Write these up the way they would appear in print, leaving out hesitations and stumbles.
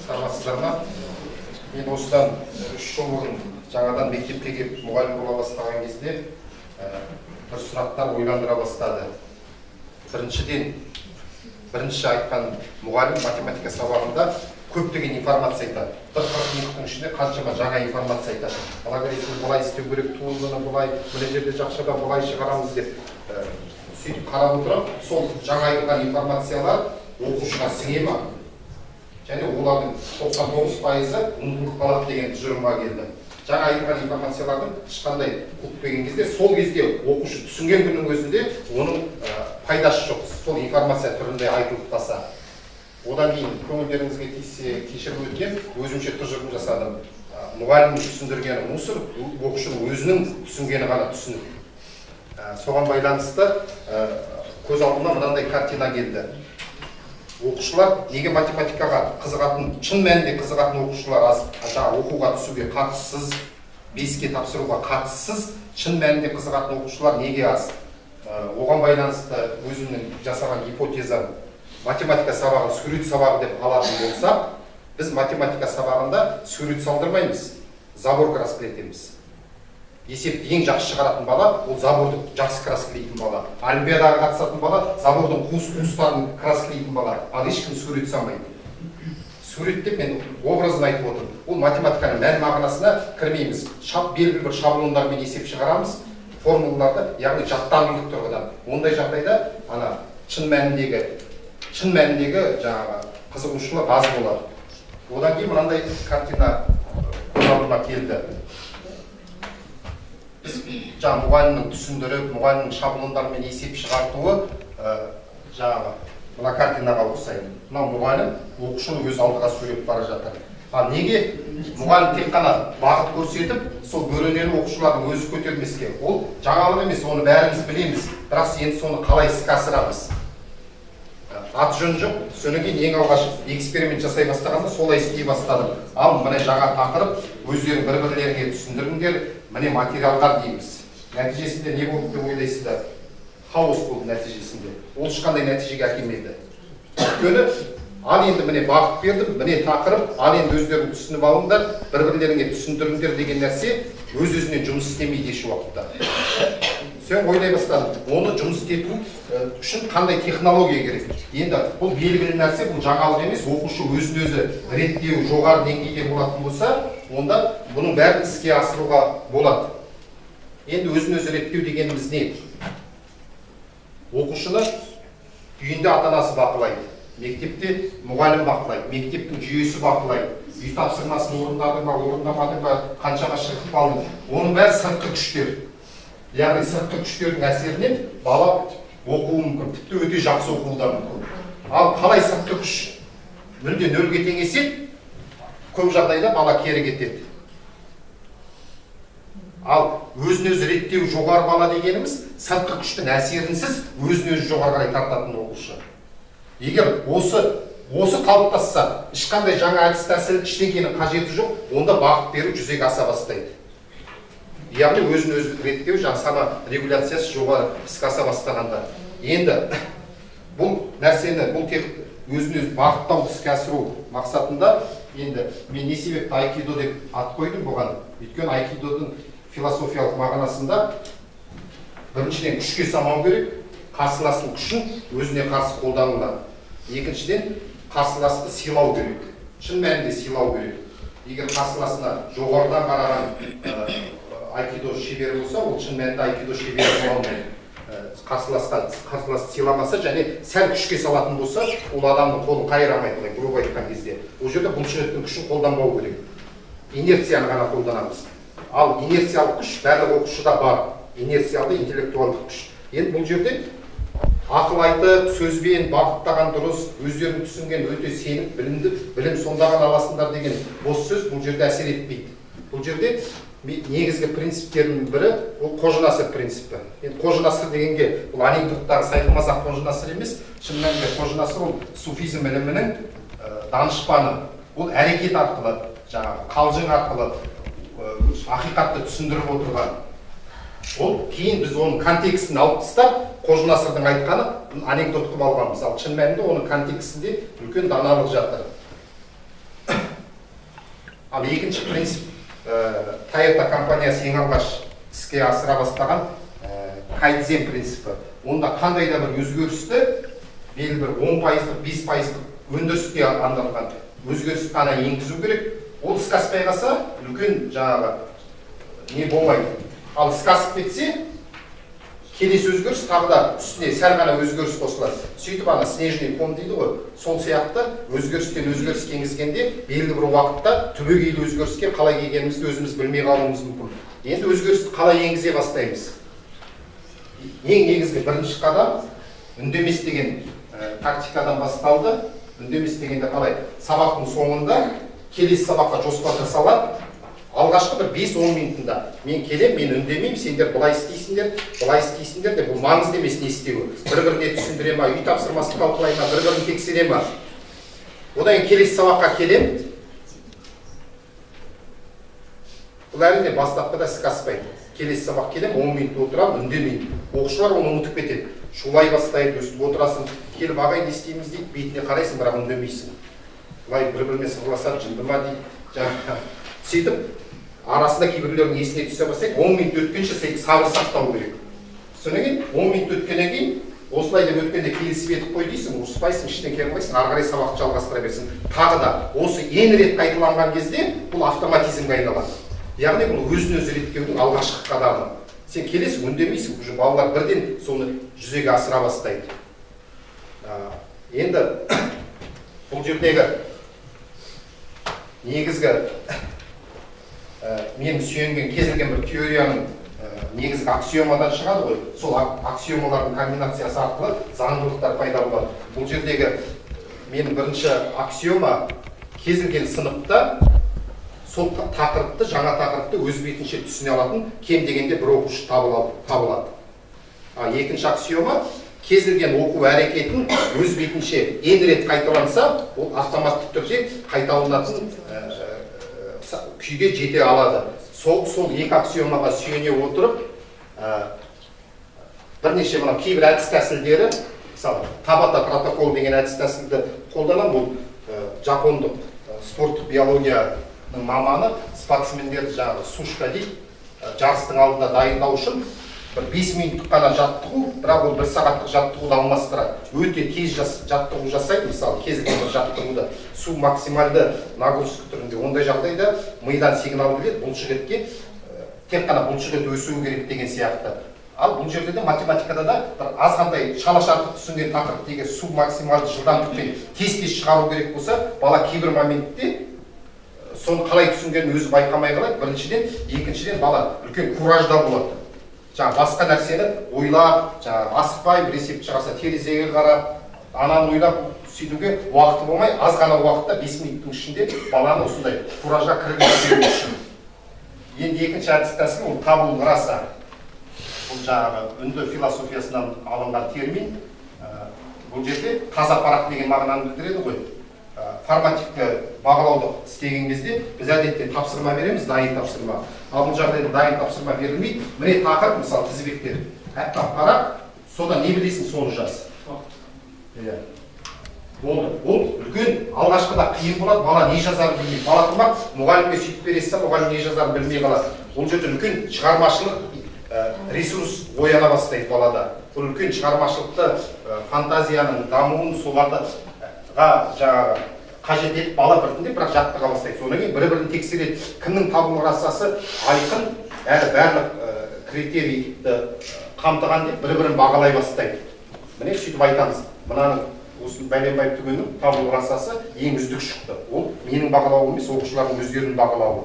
Саламатсыздар ма? Мен осыдан 3 жыл бұрын жаңадан мектепке келіп мұғалім бола бастаған кезде бір сұрақтар ойландыра бастады. Бірінші айтқан мұғалім математика сабағында көптеген информация айтады. Бір 40 минуттың ішінде қаншама жаңа информация айтады. Алгоритмді бұлай істеу керек, туындыны бұлай, мына жерде жақшада бұлай шығарамыз деп сөйтіп қарап отырып, сол жаңа айтылған информациялар оқушыға сіңе ма? Және олардың 99%-ы ұмытылып қалады деген тұжырымға келді. Жаңа айтылған информациялардың ешқандай өтпеген кезде, сол кезде оқушы түсінген күннің өзінде оның пайдасы жоқ. Сол информация түрінде айтылып таса. Одан кейін көңілдеріңізге тисе кешірім өткен, өзімше тұжырым жасадым. Мұғалімнің түсіндіргені мұсыр, оқушының өзінің түсінгені ғана түсінік. Соған байланысты көз алдыма мынандай картина келді. Оқушылар неге математикаға қызығатын, шын мәнінде қызығатын оқушылар аз, оқуға түсуге қатыссыз, 5-ке тапсыруға қатыссыз, шын мәнінде қызығатын оқушылар неге аз? Оған байланысты өзімнің жасаған гипотезам, математика сабағын сурет сабағы деп алатын болсақ, біз математика сабағында сурет салдырмаймыз, забор краскілетеміз. Есепті ең жақсы шығаратын бала, ол заборды жақсы краскілейтін бала. Олимпиадаға қатысатын бала, забордың қуыс-қуыстарын краскілейтін бала. Ал ешкім сурет салмайды. Сурет деп мен образын айтып отырмын. Ол математиканың мән мағынасына кірмейміз. Белгілі бір шаблондармен есеп шығарамыз, формулаларды, яғни жаттанымдық тұрғыдан. Ондай жағдайда шын мәніндегі жаңағы қызығушылық аз болады. Одан кейін мынандай картина көз алдыма келді. Жаңа мұғалімнің түсіндіріп, мұғалімнің шаблондармен есеп шығартуы жаңағы мына картинаға ұқсайды. Мына мұғалім оқушыны өз алдыға сөйлеп бара жатыр. Ал неге мұғалім тек қана бағыт көрсетіп, сол бөренелі оқушылардың өзі көтермеске? Ол жаңалық емес, оны бәріміз білеміз. Бірақ енді соны қалай іске асырамыз? Аты жөні жоқ, содан кейін ең алғаш эксперимент жасай бастағанда солай істей бастадым. Ал міне жаңа тақырып, өздерің бір-бірлеріңе түсіндіріңдер, міне материалдар дейміз. Нәтижесінде не болды деп ойлайсыздар? Хаос болды нәтижесінде. Ол ешқандай нәтижеге әкелмеді. Өйткені ал енді міне бағыт бердім, міне тақырып, ал енді өздерің түсініп алыңдар, бір-бірлеріңе түсіндіріңдер деген нәрсе өз-өзінен жұмыс істемейді еш уақытта. Сен ойлай бастадым, оны жұмыс істету үшін қандай технология керек? Енді бұл белгілі нәрсе, бұл жаңалық емес, оқушы өзін-өзі реттеу жоғары деңгейде болатын болса, онда бұның бәрін іске асыруға болады. Енді өзін-өзі реттеу дегеніміз не? Оқушыны үйінде ата-анасы бақылайды, мектепте мұғалім бақылайды, мектептің жүйесі бақылайды, үй тапсырмасын орындадың ба, орындамадың ба, қаншаға шығып қалдың. Оның бәрі сыртқы күштер. Яғни сыртқы күштердің әсерінен бала оқуы мүмкін, тіпті өте жақсы оқуы да мүмкін. Ал қалай сыртқы күш мүлде нөлге теңеседі, көп жағдайда бала кері кетеді. Ал өзін-өзі реттеу жоғары бала дегеніміз сыртқы күштің әсерінсіз өзін-өзі жоғары қарай тартатын оқушы. Егер осы қалыптасса, ешқандай жаңа әдіс тәсіл ештеңенің қажеті жоқ, онда бағыт беру жүзеге аса бастайды. Яғни өзін-өзі реттеу, сана регуляциясы жоғары іске аса бастағанда. Енді бұл нәрсені, бұл тек өзін-өзі бағыттау іске асыру мақсатында, енді мен не себепті айкидо деп ат қойдым бұған. Өйткені айкидоның философиялық мағынасында біріншіден күшке самау керек, қарсыластың күшін өзіне қарсы қолданылады. Екіншіден қарсыласты сыйлау керек, шын мәнінде сыйлау керек. Егер қарсыласына жоғарыдан қараған айкидо шебері болса, ол шын мәнінде айкидо шебері бола алмайды. Қарсыласты сыйламаса және сәл күшке салатын болса, ол адамның қолын қайырамайды, грубо айтқан кезде. Ол жерде бұлшықеттің күшін қолданбау керек. Инерцияны ғана қолданамыз. Ал инерциялық күш барлық оқушыда бар. Инерциялы интеллектуалдық күш. Енді бұл жерде ақыл айтып, сөзбен бағыттаған дұрыс, өздерін түсінген өте сеніп, білім сондаған аласындар деген бос сөз бұл жерде әсер етпейді. Бұл жерде негізгі принциптерінің бірі ол қожынасыр принципі. Енді қожынасыр дегенге бұл анекдоттағы sayılмазақ қожынасыр емес, шын мәнінде қожынасыр ол суфизм ілімінің данышпаны. Ол әрекет арқылы, жаңағы қалжың арқылы ақиқатты түсіндіріп отырған. ол кейін біз оның контекстін алып тастап Қожанасырдың айтқаны анекдот қылып алғанбыз. Ал шын мәнінде оның контекстінде үлкен даналық жатыр. Ал екінші принцип, Toyota компаниясы ең алғаш іске асыра бастаған кайдзен принципі. Онда қандай да бір өзгерісті белгілі бір 10%, 5% өндіріске арналған өзгеріс қана енгізу керек. Ол іске аспай қалса, үлкен жаңағы не болмайды. Ал іске асып кетсе, келесі өзгеріс тағы да үстіне сәл ғана өзгеріс қосылады. Сөйтіп ана снежный ком дейді ғой, сол сияқты өзгерістен өзгеріске енгізгенде белгілі бір уақытта түбегейлі өзгеріске қалай келгенімізді өзіміз білмей қалуымыз мүмкін. Енді өзгерісті қалай енгізе бастаймыз? Ең негізгі бірінші қадам үндемес деген тактикадан басталды. Үндемес дегенде қалай? Сабақтың соңында келесі сабаққа жоспар жасалады. Алғашқы бір 5-10 минутында мен келем, мен үндемеймін, сендер былай істейсіңдер деп, бұл маңызды емес не істеуі. Бір-біріне түсіндіре ма, үй тапсырмасын талқылай ма, бір-бірін тексере ма. Одан келесі сабаққа келем. Бұл әрине бастапқыда іске аспайды. Келесі сабақ келем, 10 минут отырам, үндемеймін. Оқушылар оны ұмытып кетеді. Шулай бастайды, өстіп отырасың, келіп ағай не істейміз дейді, бетіне қарайсың, бірақ үндемейсің. Бұлай бір-біріне сырласады, жындыма дейді. Сөйтіп, арасында кейбіреулердің есіне түсе бастайды, 10 минут өткенше сабыр сақтау керек. Содан кейін 10 минут өткеннен кейін, осылай деп өткенде келісіп етіп қой дейсің, ұрыспайсың, іштен кермайсың, ары қарай сабақты жалғастыра берсің. Тағы да осы ең рет қайталанған кезде бұл автоматизмге айналады. Яғни бұл өзін-өзі реттеудің алғашқы қадамы. Сен келесің, үндемейсің, уже балалар бірден соны жүзеге асыра бастайды. Енді бұл жердегі негізгі мен сүйенген кез келген бір теорияның негізгі аксиомадан шығады ғой. Сол аксиомалардың комбинациясы арқылы заңдылықтар пайда болады. Бұл жердегі менің бірінші аксиома кез келген сыныпта сол тақырыпты, жаңа тақырыпты өз бетінше түсіне алатын кем дегенде бір оқушы табылады. Екінші аксиома кез келген оқу әрекетін өз бетінше ең рет қайталанса, ол автоматты түрде қайталанатын күйге жете алады. Сол екі аксиомаға сүйене отырып, бірнеше кейбір әдіс тәсілдері, мысалы, Табата протокол деген әдіс тәсілді қолданам, бұл жапондық спорттық биологияның маманы, спортсмендерді жаңағы сушка дейді, жарыстың алдында дайындау үшін бір 5 минуттық қана жаттығу, бірақ ол 1 сағаттық жаттығуды алмастырады. Өте тез жаттығу жасайды, мысалы, кез келген бір жаттығуды су максималды нагрузка түрінде. Ондай жағдайда мидан сигнал келеді, бұлшықетке тек қана бұлшықет өсуі керек деген сияқты. Ал бұл жерде де математикада да бір азғандай шала-шарпы түсінген тақырып деген су максималды жылдамдықпен тез-тез шығару керек болса, бала кейбір моментте соны қалай түсінгенін өзі байқамай қалады. Біріншіден, екіншіден бала үлкен куражда болады. Басқа нәрсені ойлап, асықпай, бір есеп шығарса терезеге қарап, ананы ойлап сөйтуге уақыты болмай, аз ғана уақытта 5 минуттың ішінде баланы осындай куражға кіргізу үшін. Енді екінші әдіс тәсіл ол табул раса. Бұл жаңағы үнді философиясынан алынған термин. Бұл жерде таза парақ деген мағынаны білдіреді ғой. Формативті бағалауды істеген кезде біз әдетте тапсырма береміз, дайын тапсырма. Ал бұл жағдайда дайын тапсырма берілмейді. Міне тақырып, мысалы, тізбектер. Әппақ парақ, содан не білесің, соны жаз. Болды. Ол үлкен алғашқыда қиын болады, бала не жазарын білмейді. Бала тұрмақ, мұғалімге сөйтіп бересің, мұғалім не жазарын білмей қалады. Ол жерде үлкен шығармашылық ресурс ояна бастайды балада. Бұл үлкен шығармашылықты, фантазияның дамуын соларды жаңағы қажет етіп бала біртіндеп бірақ жаттыға бастайды. Содан кейін бір-бірін тексереді. Кімнің табу расасы айқын, әрі барлық критерийді қамтыған деп бір-бірін бағалай бастайды. Міне сөйтіп айтамыз. Мынаның осы бәленбай түгеннің табу расасы ең үздік шықты. Ол менің бағалауым емес, оқушылардың өздерінің бағалауы.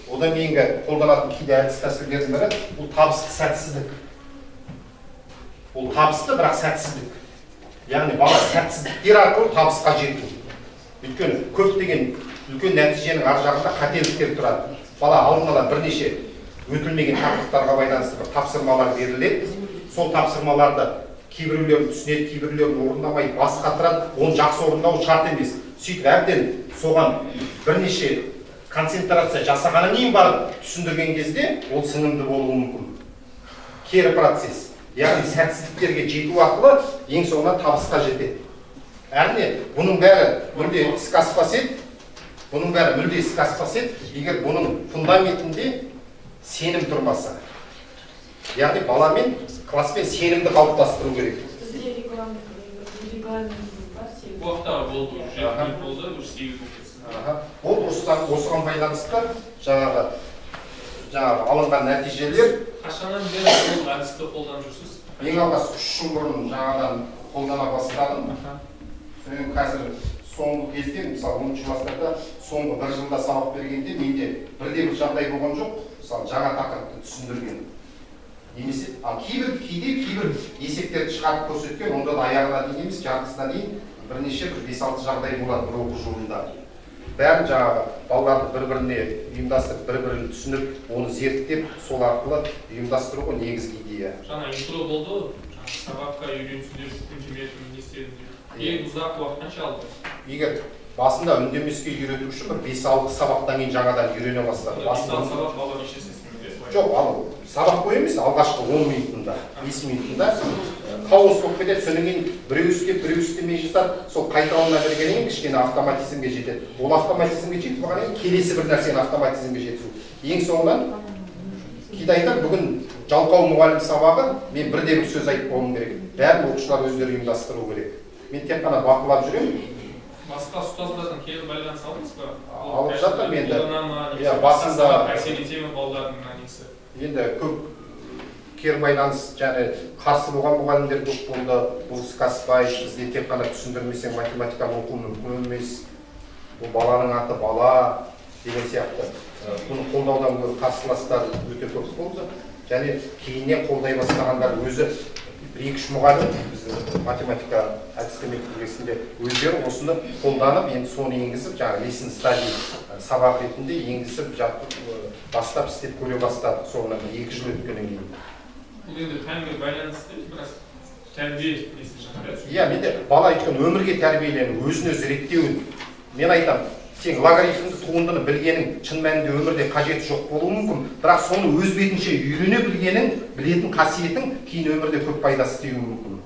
Одан кейінгі қолданатын кейде әдіс тәсілдердің бірі бұл табысты сәтсіздік. Ол табысты, бірақ сәтсіздік. Яғни бала сәтсіздіктер арқылы табысқа жету. Өйткені көптеген үлкен нәтиженің ар жағында қателіктер тұрады. Бала алдын ала бірнеше өтілмеген тақырыптарға байланысты бір тапсырмалар беріледі. Сол тапсырмаларды кейбіреулерін түсінеді, кейбіреулерін орындамай бас қатырады. Оны жақсы орындау шарт емес. Сөйтіп әбден соған бірнеше концентрация жасағаннан кейін барып түсіндірген кезде ол сіңімді болуы мүмкін. кері процесс. Яғни сәтсіздіктерге жету арқылы ең соңынан табысқа жетеді. Әрине, бұның бәрі мүлде іске аспас еді, егер бұның фундаментінде сенім тұрмаса. Яғни баламен, класспен сенімді қалыптастыру керек. Бізде регламент бар, сегіз. Уақыттағы болды, уже болды, уже 8 болып кетсін. Осыған байланысты жаңағы алынған нәтижелер Қашаннан бері бұл әдісті қолданып жүрсіз? ең алғаш 3 жыл бұрын жаңадан қолдана бастадым. Содан қазір соңғы кезде, мысалы 10-шы кластарда соңғы 1 жылда сабақ бергенде менде бірде бір жағдай болған жоқ. Мысалы жаңа тақырыпты түсіндірген. Немесе, кейде есептерді шығарып көрсеткен, онда да аяғына дейін емес, жартысына дейін бірнеше 5-6 жағдай болады бір оқу жылында. Бәрін жаңағы балаларды бір-біріне ұйымдастырып, бір-бірін түсініп, оны зерттеп, сол арқылы ұйымдастыруға негізгі идея. Жаңа интро болды, сабаққа үйренсіндер, үндеметін не істедіңдер. Ең ұзақ уақыт қанша алды? Егер басында үндемеске үйретуші бір 5-6 сабақтан кейін жаңадан үйрене бастады. 5-6 сабақ балалар ешесесінде? Жоқ, сабақ бойы емес, алғашқы 10 минутында, 5 минутында хаос болып кетеді, содан кейін біреу істемей жатады, сол қайталана бергеннен кейін кішкене автоматизмге жетеді. Ол автоматизмге жетіп алғаннан кейін келесі бір нәрсені автоматизмге жеткізу. Ең соңынан кейде айтады, бүгін жалқау мұғалім сабағы, мен бірде бір сөз айтып болуым керек. Бәрін оқушылар өздері ұйымдастыру керек. Мен тек қана бақылап жүремін. Басқа ұстаздардан келіп байланыс алдыңыз ба? Алып жатыр енді. Басында әсер етемі балалардың несі? Енді көп кері байланыс және қарсы болған мұғалімдер көп болды. Бұл іске аспайды, бізде тек қана түсіндірмесең математиканы оқу мүмкін емес. Бұл баланың аты бала деген сияқты. Бұны қолдаудан гөрі қарсыластар өте көп болды. Және кейіннен қолдай бастағандар өзі 1-2 мұғалім біз математика әдістемелік бөлігінде өздері осыны қолданып, енді соны енгізіп, жаңағы lesson study сабақ ретінде енгізіп, бастап істеп көре бастадық соңынан 2 жыл өткеннен кейін. Бұл енді пәнге байланысты, біраз тәрбие несін шығарады. Иә, менде бала өйткені өмірге тәрбиелену, өзін өзі реттеуін. Мен айтамын, сен логарифмді туындыны білгенің шын мәнінде өмірде қажеті жоқ болуы мүмкін, бірақ соны өз бетінше үйрене білгенің, білетін қасиетің кейін өмірде көп пайдасы тиюі мүмкін.